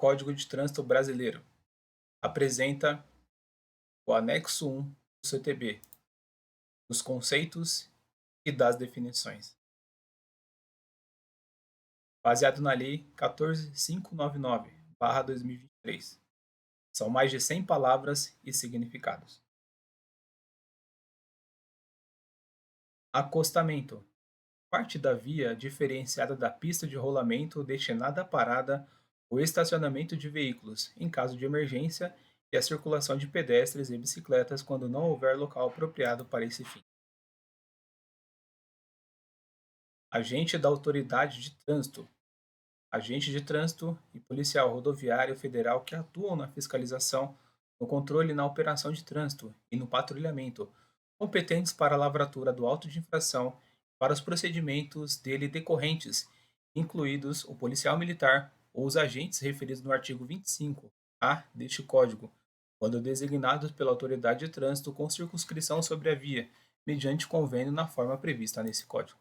Código de Trânsito Brasileiro. Apresenta o anexo 1 do CTB, dos conceitos e das definições. Baseado na Lei 14.599/2023. São mais de 100 palavras e significados. Acostamento. Parte da via diferenciada da pista de rolamento destinada à parada ou estacionamento de veículos, em caso de emergência, e a circulação de pedestres e bicicletas quando não houver local apropriado para esse fim. Agente da Autoridade de Trânsito. Agente de trânsito e policial rodoviário federal que atuam na fiscalização, no controle e na operação de trânsito e no patrulhamento, competentes para a lavratura do auto de infração e para os procedimentos dele decorrentes, incluídos o policial militar ou os agentes referidos no artigo 25A deste Código, quando designados pela autoridade de trânsito com circunscrição sobre a via, mediante convênio na forma prevista nesse Código.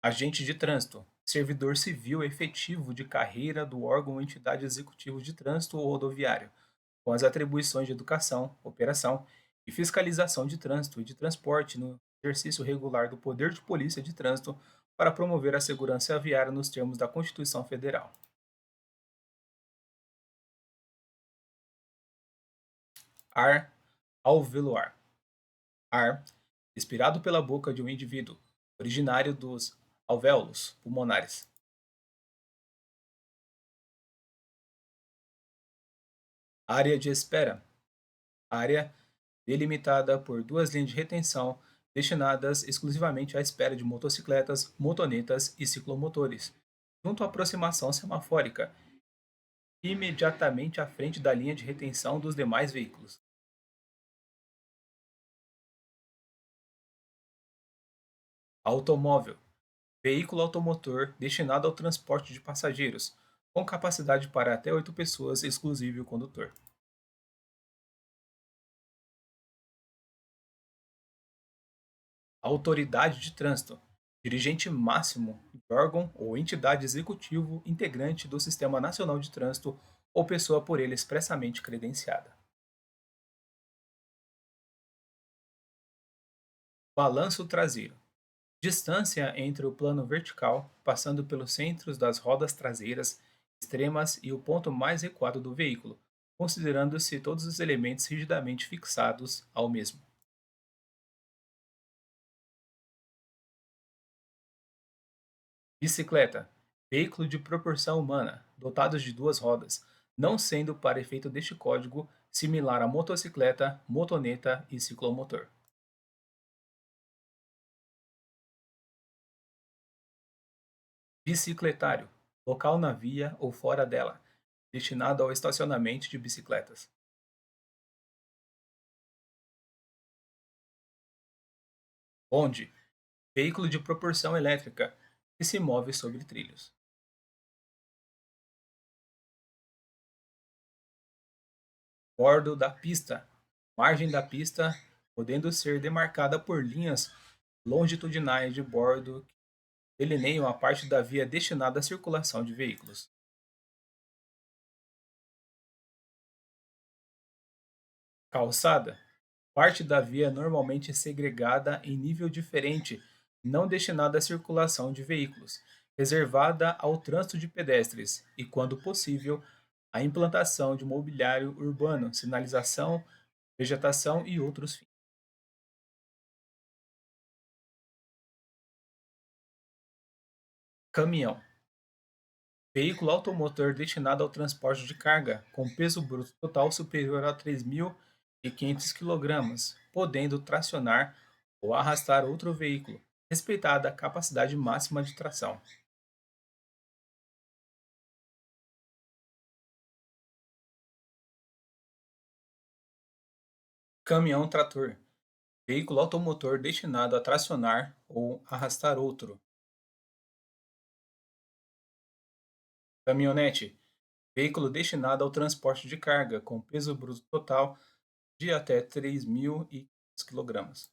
Agente de trânsito, servidor civil efetivo de carreira do órgão ou entidade executivo de trânsito ou rodoviário, com as atribuições de educação, operação e fiscalização de trânsito e de transporte no exercício regular do poder de polícia de trânsito para promover a segurança viária nos termos da Constituição Federal. Ar alveolar. Ar expirado pela boca de um indivíduo, originário dos alvéolos pulmonares. Área de espera. Área delimitada por duas linhas de retenção destinadas exclusivamente à espera de motocicletas, motonetas e ciclomotores, junto à aproximação semafórica, imediatamente à frente da linha de retenção dos demais veículos. Automóvel. Veículo automotor destinado ao transporte de passageiros, com capacidade para até 8 pessoas, exclusive o condutor. Autoridade de trânsito. Dirigente máximo de órgão ou entidade executivo integrante do Sistema Nacional de Trânsito ou pessoa por ele expressamente credenciada. Balanço traseiro. Distância entre o plano vertical, passando pelos centros das rodas traseiras extremas e o ponto mais recuado do veículo, considerando-se todos os elementos rigidamente fixados ao mesmo. Bicicleta. Veículo de proporção humana, dotados de duas rodas, não sendo para efeito deste código similar à motocicleta, motoneta e ciclomotor. Bicicletário. Local na via ou fora dela, destinado ao estacionamento de bicicletas. Onde? Veículo de propulsão elétrica que se move sobre trilhos. Bordo da pista. Margem da pista, podendo ser demarcada por linhas longitudinais de bordo que delineiam a parte da via destinada à circulação de veículos. Calçada. Parte da via normalmente segregada em nível diferente, não destinada à circulação de veículos, reservada ao trânsito de pedestres e, quando possível, a implantação de mobiliário urbano, sinalização, vegetação e outros fins. Caminhão. Veículo automotor destinado ao transporte de carga, com peso bruto total superior a 3.500 kg, podendo tracionar ou arrastar outro veículo, respeitada a capacidade máxima de tração. Caminhão-trator. Veículo automotor destinado a tracionar ou arrastar outro. Caminhonete. Veículo destinado ao transporte de carga, com peso bruto total de até 3.500 kg.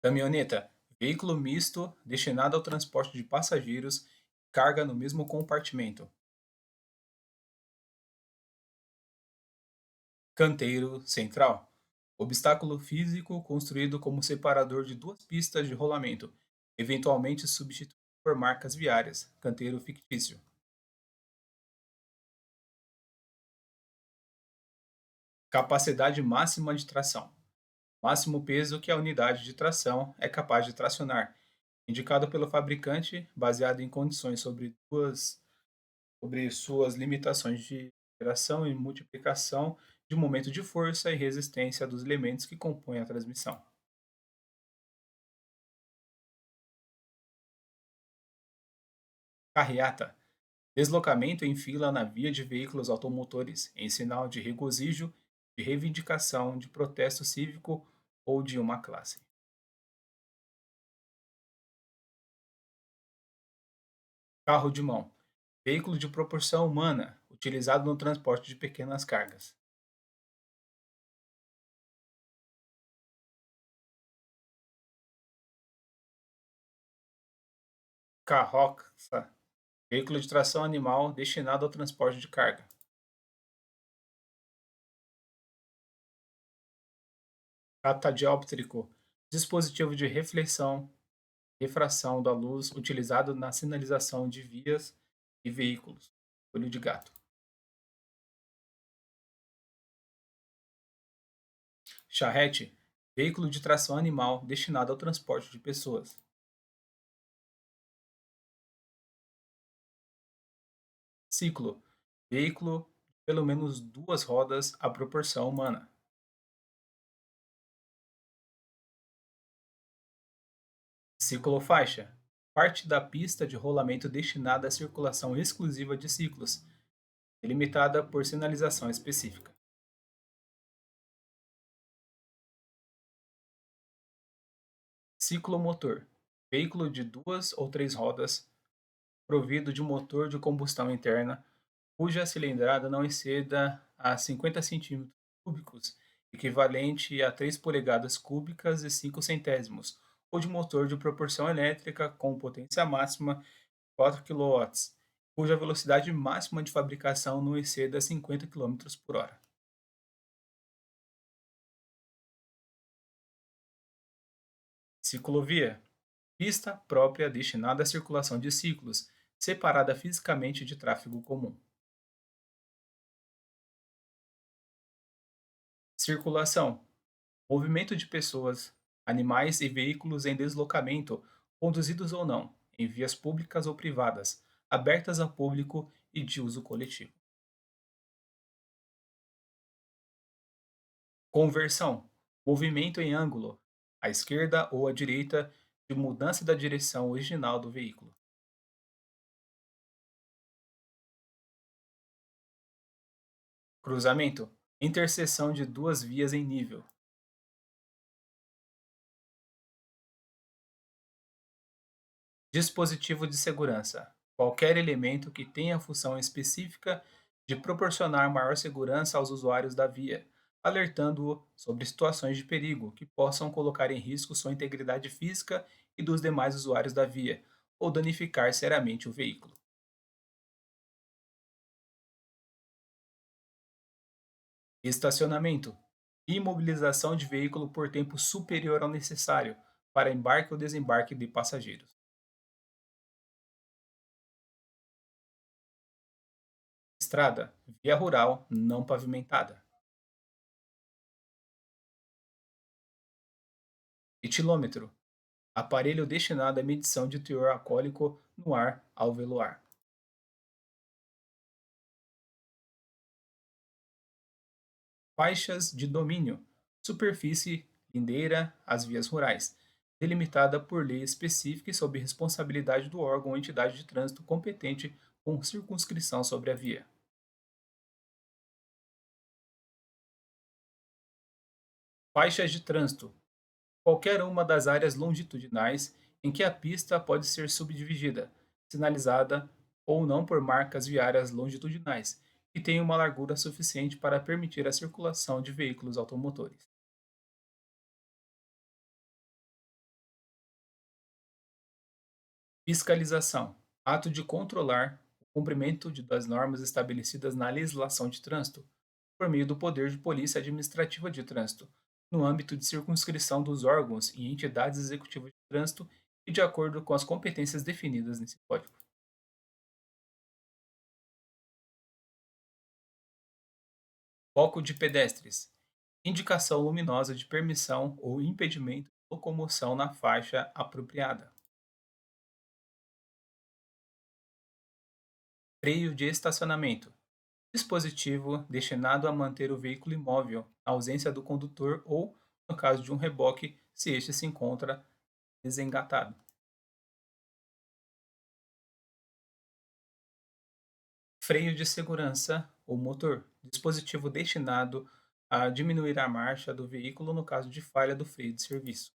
Caminhoneta, veículo misto destinado ao transporte de passageiros e carga no mesmo compartimento. Canteiro central, obstáculo físico construído como separador de duas pistas de rolamento, eventualmente substituído por marcas viárias. Canteiro fictício. Capacidade máxima de tração, máximo peso que a unidade de tração é capaz de tracionar, indicado pelo fabricante, baseado em condições sobre suas limitações de geração e multiplicação de momento de força e resistência dos elementos que compõem a transmissão. Carreata, deslocamento em fila na via de veículos automotores, em sinal de regozijo, de reivindicação, de protesto cívico ou de uma classe. Carro de mão, veículo de proporção humana, utilizado no transporte de pequenas cargas. Carroça, veículo de tração animal destinado ao transporte de carga. Catadióptrico, dispositivo de refração da luz utilizado na sinalização de vias e veículos. Olho de gato. Charrete, veículo de tração animal destinado ao transporte de pessoas. Ciclo, veículo de pelo menos duas rodas à proporção humana. Ciclofaixa, parte da pista de rolamento destinada à circulação exclusiva de ciclos, delimitada por sinalização específica. Ciclomotor, veículo de duas ou três rodas, provido de motor de combustão interna, cuja cilindrada não exceda a 50 centímetros cúbicos, equivalente a 3 polegadas cúbicas e 5 centésimos, ou de motor de propulsão elétrica com potência máxima 4 quilowatts, cuja velocidade máxima de fabricação não exceda 50 quilômetros por hora. Ciclovia, pista própria destinada à circulação de ciclos, separada fisicamente de tráfego comum. Circulação, movimento de pessoas, animais e veículos em deslocamento, conduzidos ou não, em vias públicas ou privadas, abertas ao público e de uso coletivo. Conversão, movimento em ângulo, à esquerda ou à direita, de mudança da direção original do veículo. Cruzamento, interseção de duas vias em nível. Dispositivo de segurança, qualquer elemento que tenha a função específica de proporcionar maior segurança aos usuários da via, alertando-o sobre situações de perigo que possam colocar em risco sua integridade física e dos demais usuários da via, ou danificar seriamente o veículo. Estacionamento, imobilização de veículo por tempo superior ao necessário para embarque ou desembarque de passageiros. Estrada, via rural não pavimentada. Etilômetro, aparelho destinado à medição de teor alcoólico no ar alveolar. Faixas de domínio, superfície lindeira às vias rurais, delimitada por lei específica e sob responsabilidade do órgão ou entidade de trânsito competente com circunscrição sobre a via. Faixas de trânsito, qualquer uma das áreas longitudinais em que a pista pode ser subdividida, sinalizada ou não por marcas viárias longitudinais, que tenham uma largura suficiente para permitir a circulação de veículos automotores. Fiscalização. Ato de controlar o cumprimento das normas estabelecidas na legislação de trânsito por meio do poder de polícia administrativa de trânsito, no âmbito de circunscrição dos órgãos e entidades executivas de trânsito e de acordo com as competências definidas nesse código. Foco de pedestres. Indicação luminosa de permissão ou impedimento de locomoção na faixa apropriada. Freio de estacionamento. Dispositivo destinado a manter o veículo imóvel, na ausência do condutor ou, no caso de um reboque, se este se encontra desengatado. Freio de segurança ou motor. Dispositivo destinado a diminuir a marcha do veículo no caso de falha do freio de serviço.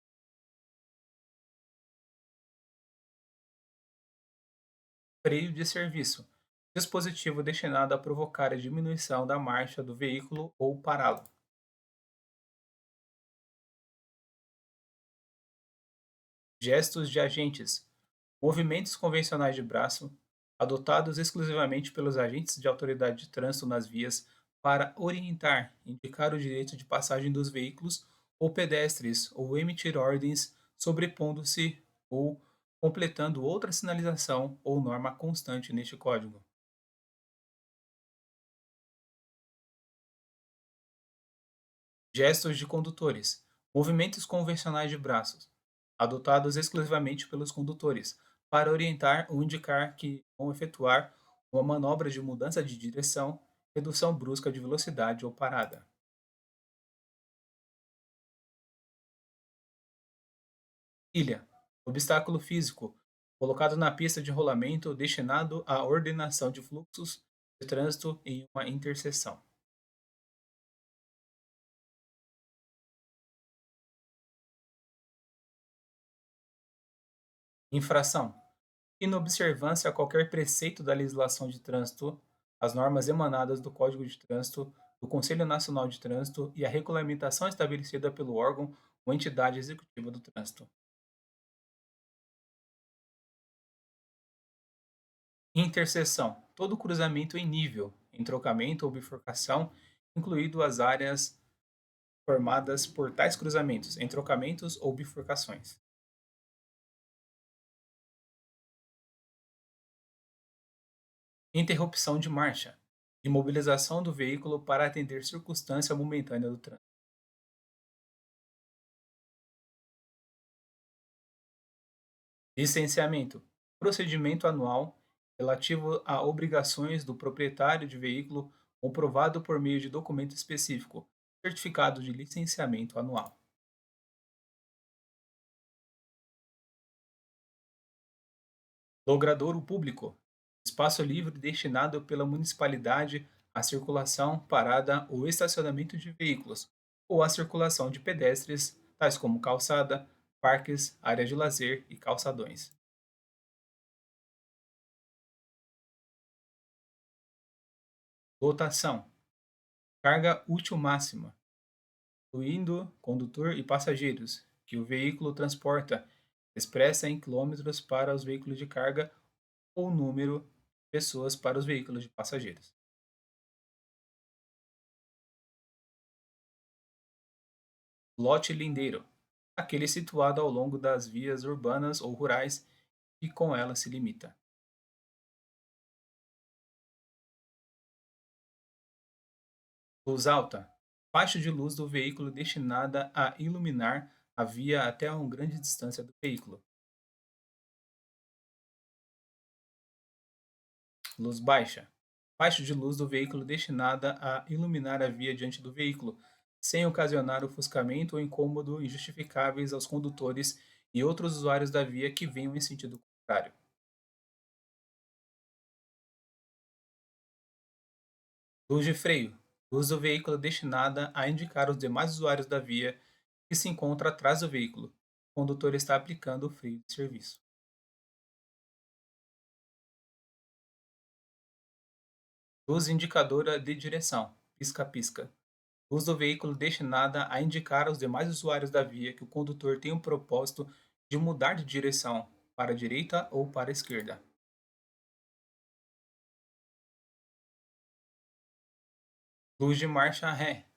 Freio de serviço. Dispositivo destinado a provocar a diminuição da marcha do veículo ou pará-lo. Gestos de agentes. Movimentos convencionais de braço, adotados exclusivamente pelos agentes de autoridade de trânsito nas vias para orientar, indicar o direito de passagem dos veículos ou pedestres ou emitir ordens sobrepondo-se ou completando outra sinalização ou norma constante neste código. Gestos de condutores. Movimentos convencionais de braços, adotados exclusivamente pelos condutores, para orientar ou indicar que vão efetuar uma manobra de mudança de direção, redução brusca de velocidade ou parada. Ilha. Obstáculo físico, colocado na pista de rolamento destinado à ordenação de fluxos de trânsito em uma interseção. Infração. Inobservância a qualquer preceito da legislação de trânsito, as normas emanadas do Código de Trânsito, do Conselho Nacional de Trânsito e a regulamentação estabelecida pelo órgão ou entidade executiva do trânsito. Interseção. Todo cruzamento em nível, em trocamento ou bifurcação, incluído as áreas formadas por tais cruzamentos, entrocamentos ou bifurcações. Interrupção de marcha. Imobilização do veículo para atender circunstância momentânea do trânsito. Licenciamento: procedimento anual relativo a obrigações do proprietário de veículo comprovado por meio de documento específico, certificado de licenciamento anual. Logradouro público: espaço livre destinado pela municipalidade à circulação, parada ou estacionamento de veículos, ou à circulação de pedestres, tais como calçada, parques, áreas de lazer e calçadões. Lotação: carga útil máxima, incluindo condutor e passageiros, que o veículo transporta, expressa em quilômetros para os veículos de carga ou número de pessoas para os veículos de passageiros. Lote lindeiro, aquele situado ao longo das vias urbanas ou rurais e com ela se limita. Luz alta, faixa de luz do veículo destinada a iluminar a via até a uma grande distância do veículo. Luz baixa, faixa de luz do veículo destinada a iluminar a via diante do veículo, sem ocasionar ofuscamento ou incômodo injustificáveis aos condutores e outros usuários da via que venham em sentido contrário. Luz de freio, luz do veículo destinada a indicar os demais usuários da via que se encontra atrás do veículo. O condutor está aplicando o freio de serviço. Luz indicadora de direção, pisca-pisca. Luz do veículo destinada a indicar aos demais usuários da via que o condutor tem o propósito de mudar de direção para a direita ou para a esquerda. Luz de marcha ré.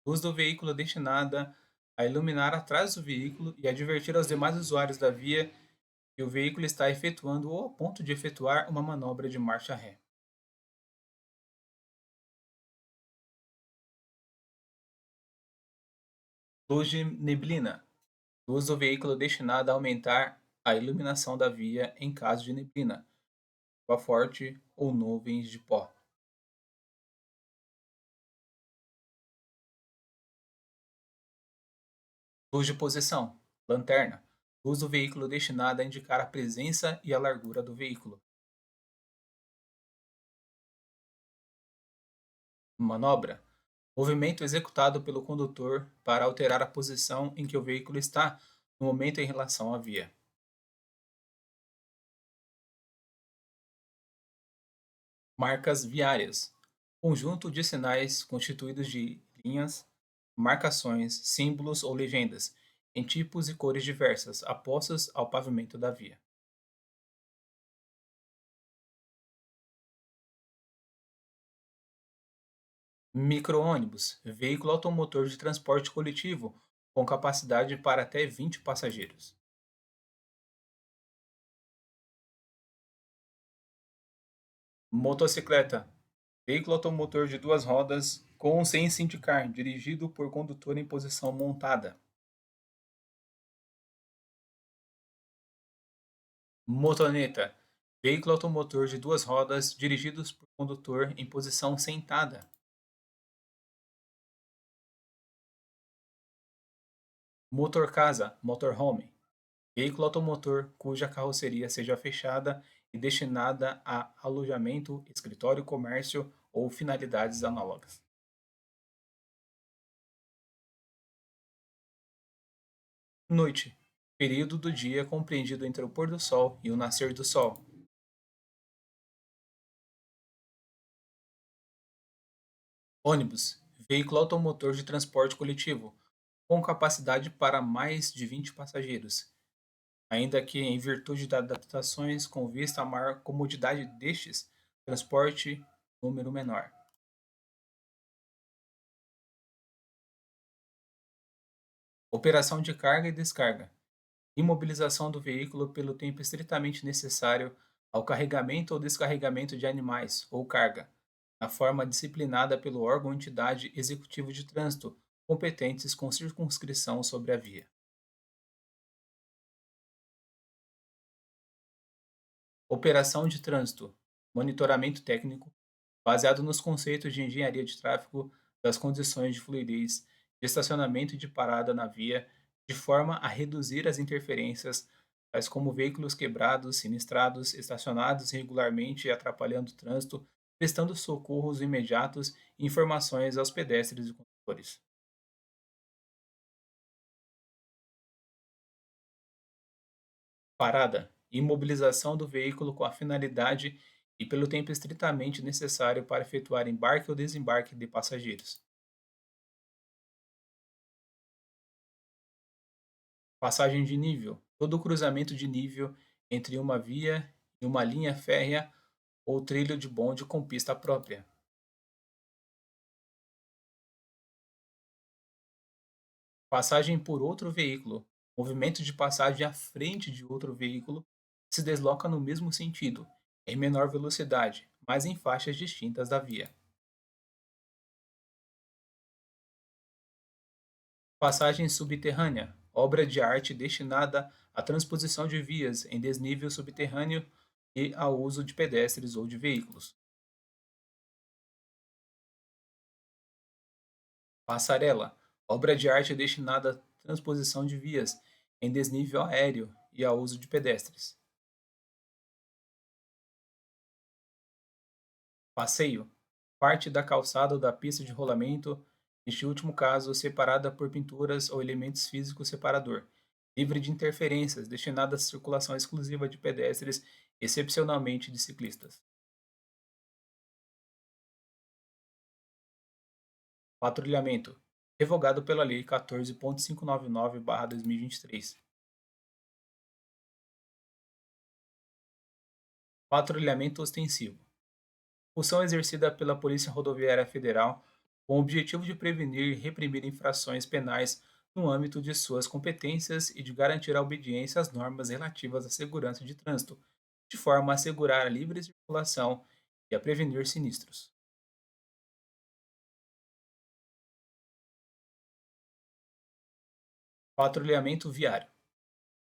Luz do veículo destinada a iluminar atrás do veículo e advertir aos demais usuários da via que o veículo está efetuando ou a ponto de efetuar uma manobra de marcha ré. Luz de neblina. Luz do veículo destinada a aumentar a iluminação da via em caso de neblina, chuva forte ou nuvens de pó. Luz de posição. Lanterna. Luz do veículo destinada a indicar a presença e a largura do veículo. Manobra. Movimento executado pelo condutor para alterar a posição em que o veículo está no momento em relação à via. Marcas viárias. Conjunto de sinais constituídos de linhas, marcações, símbolos ou legendas, em tipos e cores diversas, apostas ao pavimento da via. Micro-ônibus. Veículo automotor de transporte coletivo com capacidade para até 20 passageiros. Motocicleta. Veículo automotor de duas rodas com ou sem sindicar, dirigido por condutor em posição montada. Motoneta. Veículo automotor de duas rodas dirigidos por condutor em posição sentada. Motorcasa, motorhome. Veículo automotor cuja carroceria seja fechada e destinada a alojamento, escritório, comércio ou finalidades análogas. Noite. Período do dia compreendido entre o pôr do sol e o nascer do sol. Ônibus. Veículo automotor de transporte coletivo, com capacidade para mais de 20 passageiros, ainda que em virtude de adaptações com vista à maior comodidade destes, transporte número menor. Operação de carga e descarga. Imobilização do veículo pelo tempo estritamente necessário ao carregamento ou descarregamento de animais ou carga, na forma disciplinada pelo órgão ou entidade executivo de trânsito competentes com circunscrição sobre a via. Operação de trânsito. Monitoramento técnico baseado nos conceitos de engenharia de tráfego das condições de fluidez, de estacionamento e de parada na via, de forma a reduzir as interferências, tais como veículos quebrados, sinistrados, estacionados irregularmente e atrapalhando o trânsito, prestando socorros imediatos e informações aos pedestres e condutores. Parada. Imobilização do veículo com a finalidade e pelo tempo estritamente necessário para efetuar embarque ou desembarque de passageiros. Passagem de nível. Todo cruzamento de nível entre uma via e uma linha férrea ou trilho de bonde com pista própria. Passagem por outro veículo. Movimento de passagem à frente de outro veículo se desloca no mesmo sentido, em menor velocidade, mas em faixas distintas da via. Passagem subterrânea. Obra de arte destinada à transposição de vias em desnível subterrâneo e ao uso de pedestres ou de veículos. Passarela, obra de arte destinada à transposição de vias em desnível aéreo e ao uso de pedestres. Passeio, parte da calçada ou da pista de rolamento, neste último caso separada por pinturas ou elementos físicos separador, livre de interferências, destinada à circulação exclusiva de pedestres, excepcionalmente de ciclistas. Patrulhamento, revogado pela Lei 14.599/2023. Patrulhamento ostensivo. Função exercida pela Polícia Rodoviária Federal com o objetivo de prevenir e reprimir infrações penais no âmbito de suas competências e de garantir a obediência às normas relativas à segurança de trânsito, de forma a assegurar a livre circulação e a prevenir sinistros. Patrulhamento viário.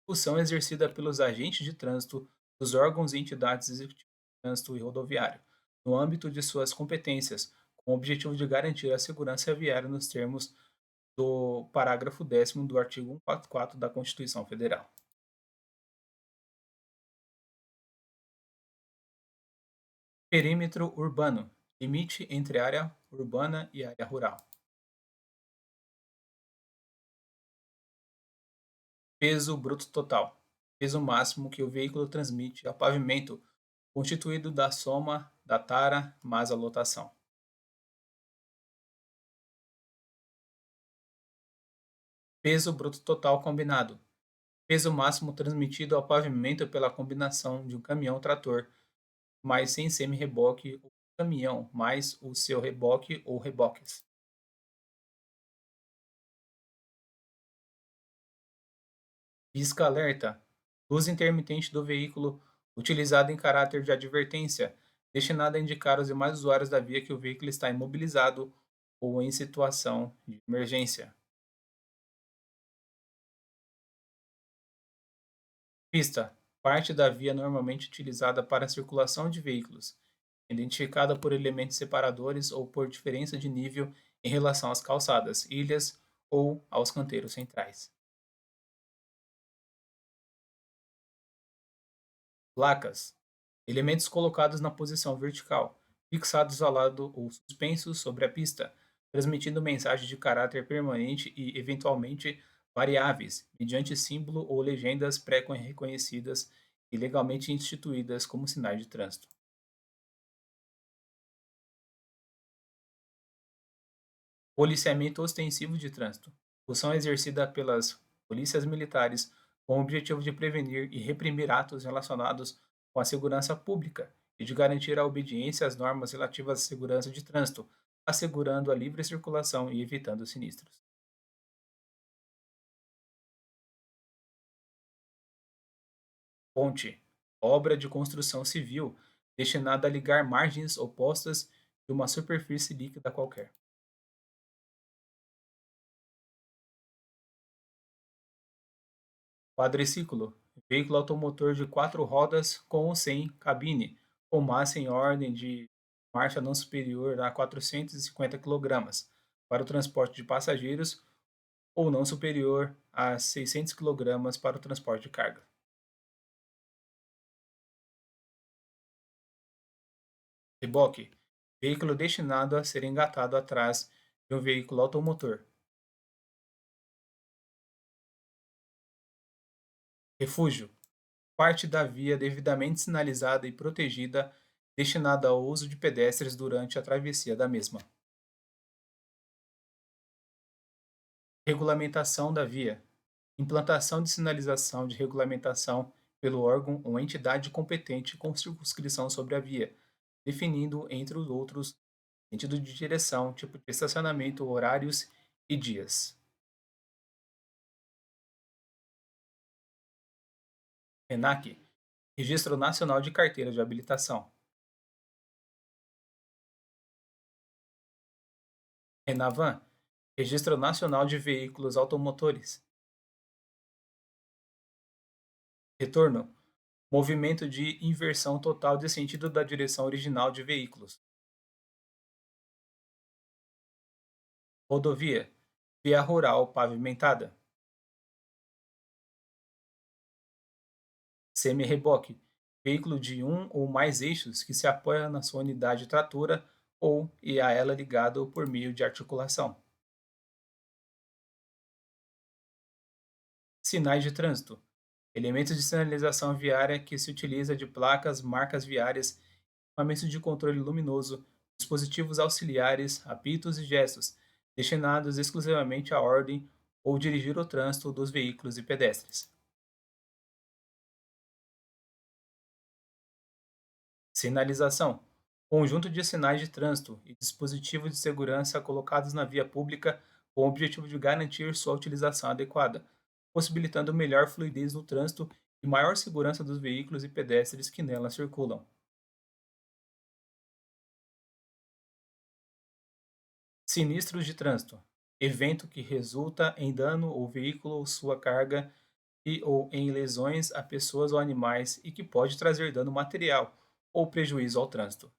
Função exercida pelos agentes de trânsito dos órgãos e entidades executivas de trânsito e rodoviário, no âmbito de suas competências, com o objetivo de garantir a segurança viária nos termos do parágrafo 10º do artigo 144 da Constituição Federal. Perímetro urbano. Limite entre área urbana e área rural. Peso bruto total. Peso máximo que o veículo transmite ao pavimento, constituído da soma da tara mais a lotação. Peso bruto total combinado. Peso máximo transmitido ao pavimento pela combinação de um caminhão-trator mais sem semi-reboque ou caminhão mais o seu reboque ou reboques. Pisca-alerta. Luz intermitente do veículo utilizada em caráter de advertência, destinada a indicar aos demais usuários da via que o veículo está imobilizado ou em situação de emergência. Pista. Parte da via normalmente utilizada para a circulação de veículos, identificada por elementos separadores ou por diferença de nível em relação às calçadas, ilhas ou aos canteiros centrais. Placas. Elementos colocados na posição vertical, fixados ao lado ou suspensos sobre a pista, transmitindo mensagens de caráter permanente e, eventualmente, variáveis, mediante símbolo ou legendas pré-reconhecidas e legalmente instituídas como sinais de trânsito. Policiamento ostensivo de trânsito. Função exercida pelas polícias militares com o objetivo de prevenir e reprimir atos relacionados com a segurança pública e de garantir a obediência às normas relativas à segurança de trânsito, assegurando a livre circulação e evitando sinistros. Ponte. Obra de construção civil destinada a ligar margens opostas de uma superfície líquida qualquer. Quadriciclo, veículo automotor de quatro rodas com ou sem cabine, com massa em ordem de marcha não superior a 450 quilogramas, para o transporte de passageiros ou não superior a 600 quilogramas para o transporte de carga. Reboque, veículo destinado a ser engatado atrás de um veículo automotor. Refúgio, parte da via devidamente sinalizada e protegida destinada ao uso de pedestres durante a travessia da mesma. Regulamentação da via. Implantação de sinalização de regulamentação pelo órgão ou entidade competente com circunscrição sobre a via, definindo, entre os outros, sentido de direção, tipo de estacionamento, horários e dias. RENAC, Registro Nacional de Carteira de Habilitação. RENAVAN, Registro Nacional de Veículos Automotores. Retorno, movimento de inversão total de sentido da direção original de veículos. Rodovia, via rural pavimentada. Semi-reboque, veículo de um ou mais eixos que se apoia na sua unidade tratora ou e a ela ligado por meio de articulação. Sinais de trânsito, elementos de sinalização viária que se utiliza de placas, marcas viárias, equipamentos de controle luminoso, dispositivos auxiliares, apitos e gestos, destinados exclusivamente à ordem ou dirigir o trânsito dos veículos e pedestres. Sinalização: conjunto de sinais de trânsito e dispositivos de segurança colocados na via pública com o objetivo de garantir sua utilização adequada, possibilitando melhor fluidez no trânsito e maior segurança dos veículos e pedestres que nela circulam. Sinistros de trânsito: evento que resulta em dano ao veículo ou sua carga e ou em lesões a pessoas ou animais e que pode trazer dano material ou prejuízo ao trânsito,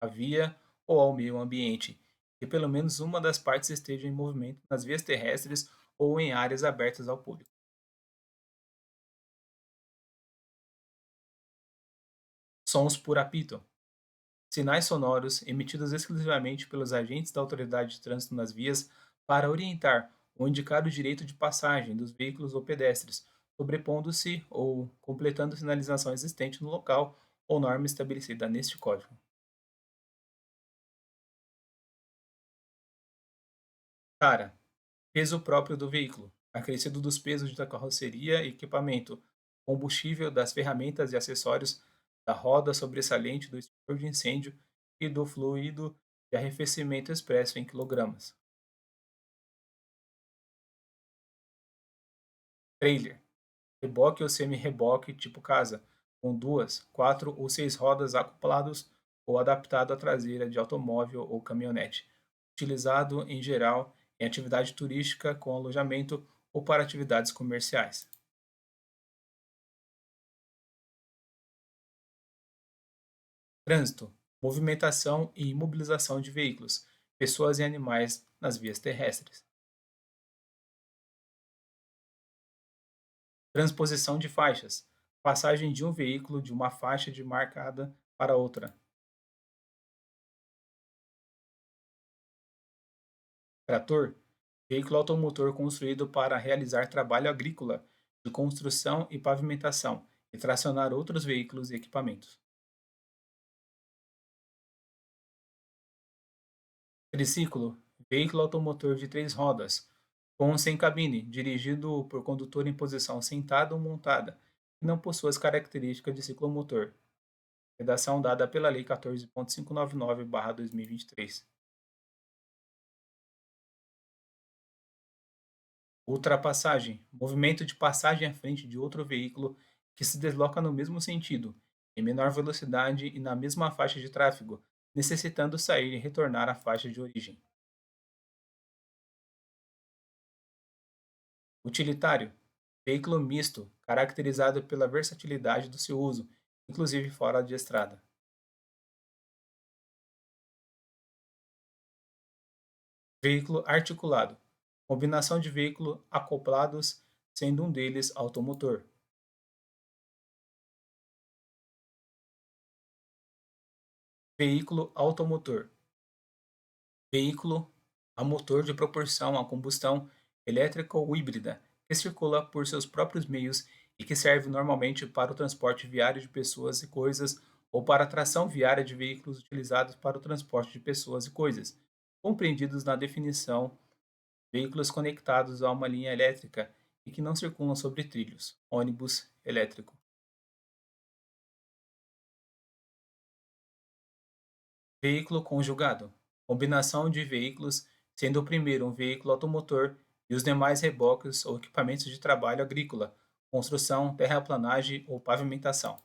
à via ou ao meio ambiente, e pelo menos uma das partes esteja em movimento nas vias terrestres ou em áreas abertas ao público. Sons por apito: sinais sonoros emitidos exclusivamente pelos agentes da autoridade de trânsito nas vias para orientar ou indicar o direito de passagem dos veículos ou pedestres, sobrepondo-se ou completando sinalização existente no local ou norma estabelecida neste código. Cara, peso próprio do veículo, acrescido dos pesos da carroceria e equipamento, combustível das ferramentas e acessórios, da roda sobressalente do extintor de incêndio e do fluido de arrefecimento expresso em quilogramas. Trailer: reboque ou semi-reboque tipo casa, com duas, quatro ou seis rodas acoplados ou adaptado à traseira de automóvel ou caminhonete, utilizado em geral em atividade turística com alojamento ou para atividades comerciais. Trânsito: movimentação e imobilização de veículos, pessoas e animais nas vias terrestres. Transposição de faixas: passagem de um veículo de uma faixa de marcada para outra. Trator: veículo automotor construído para realizar trabalho agrícola, de construção e pavimentação, e tracionar outros veículos e equipamentos. Triciclo: veículo automotor de três rodas, com ou sem cabine, dirigido por condutor em posição sentada ou montada, que não possui as características de ciclomotor. Redação dada pela Lei 14.599/2023. Ultrapassagem: movimento de passagem à frente de outro veículo que se desloca no mesmo sentido, em menor velocidade e na mesma faixa de tráfego, necessitando sair e retornar à faixa de origem. Utilitário: veículo misto, caracterizado pela versatilidade do seu uso, inclusive fora de estrada. Veículo articulado: combinação de veículo acoplados, sendo um deles automotor. Veículo automotor: veículo a motor de propulsão a combustão elétrica ou híbrida, que circula por seus próprios meios e que serve normalmente para o transporte viário de pessoas e coisas ou para a tração viária de veículos utilizados para o transporte de pessoas e coisas, compreendidos na definição veículos conectados a uma linha elétrica e que não circulam sobre trilhos, ônibus elétrico. Veículo conjugado: combinação de veículos, sendo o primeiro um veículo automotor e os demais reboques ou equipamentos de trabalho agrícola, construção, terraplanagem ou pavimentação.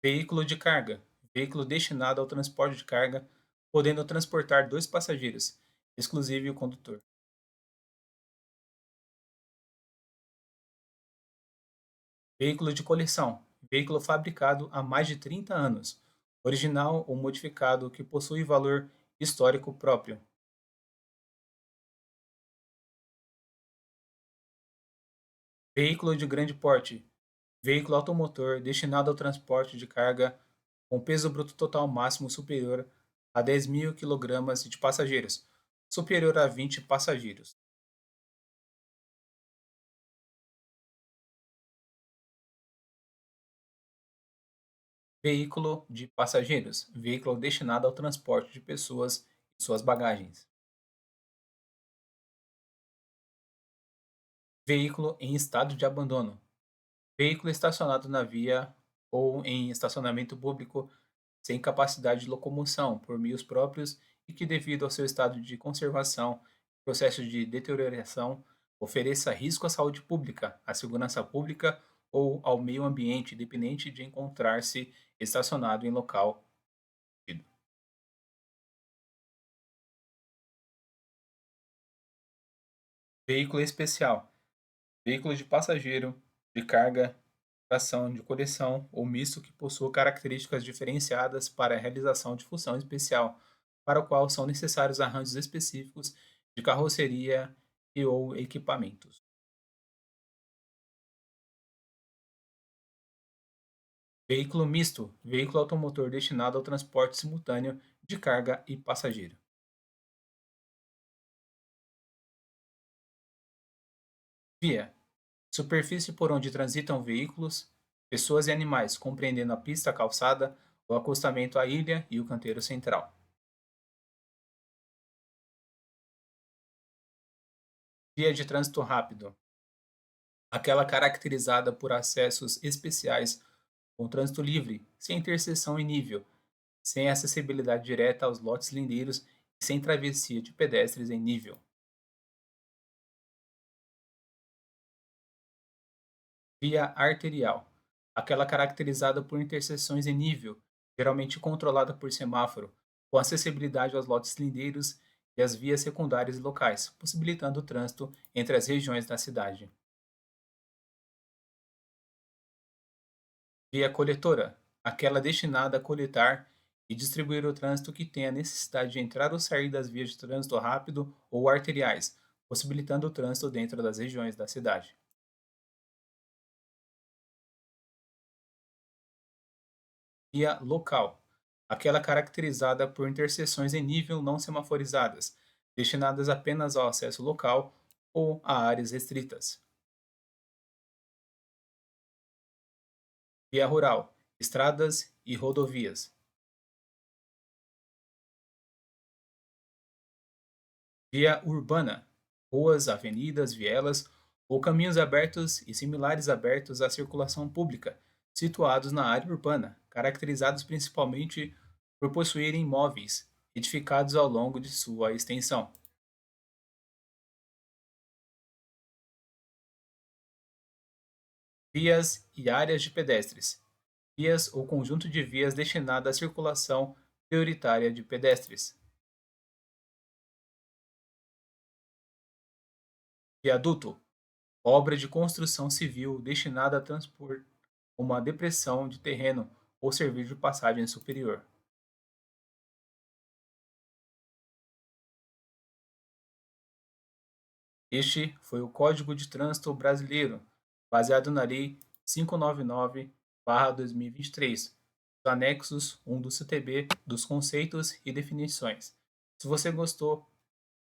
Veículo de carga: veículo destinado ao transporte de carga, podendo transportar dois passageiros, exclusive o condutor. Veículo de coleção: veículo fabricado há mais de 30 anos, original ou modificado que possui valor histórico próprio. Veículo de grande porte: veículo automotor destinado ao transporte de carga com peso bruto total máximo superior a 10.000 kg de passageiros, superior a 20 passageiros. Veículo de passageiros: veículo destinado ao transporte de pessoas e suas bagagens. Veículo em estado de abandono: Veículo estacionado na via ou em estacionamento público sem capacidade de locomoção por meios próprios e que, devido ao seu estado de conservação, processo de deterioração, ofereça risco à saúde pública, à segurança pública ou ao meio ambiente, independente de encontrar-se estacionado em local. Veículo especial: veículo de passageiro, de carga, tração, de coleção ou misto que possua características diferenciadas para a realização de função especial, para o qual são necessários arranjos específicos de carroceria e ou equipamentos. Veículo misto: veículo automotor destinado ao transporte simultâneo de carga e passageiro. Via: superfície por onde transitam veículos, pessoas e animais, compreendendo a pista, a calçada, o acostamento à ilha e o canteiro central. Via de trânsito rápido: aquela caracterizada por acessos especiais com trânsito livre, sem interseção em nível, sem acessibilidade direta aos lotes lindeiros e sem travessia de pedestres em nível. Via arterial: aquela caracterizada por interseções em nível, geralmente controlada por semáforo, com acessibilidade aos lotes lindeiros e às vias secundárias e locais, possibilitando o trânsito entre as regiões da cidade. Via coletora: aquela destinada a coletar e distribuir o trânsito que tem a necessidade de entrar ou sair das vias de trânsito rápido ou arteriais, possibilitando o trânsito dentro das regiões da cidade. Via local: aquela caracterizada por interseções em nível não semaforizadas, destinadas apenas ao acesso local ou a áreas restritas. Via rural: estradas e rodovias. Via urbana: ruas, avenidas, vielas ou caminhos abertos e similares abertos à circulação pública, situados na área urbana, caracterizados principalmente por possuírem imóveis edificados ao longo de sua extensão. Vias e áreas de pedestres: vias ou conjunto de vias destinada à circulação prioritária de pedestres. Viaduto: obra de construção civil destinada a transpor uma depressão de terreno ou servir de passagem superior. Este foi o Código de Trânsito Brasileiro, baseado na Lei 599/2023, os anexos 1 do CTB, dos conceitos e definições. Se você gostou,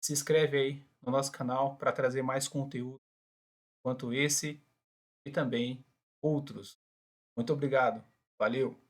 se inscreve aí no nosso canal para trazer mais conteúdo quanto esse e também outros. Muito obrigado. Valeu!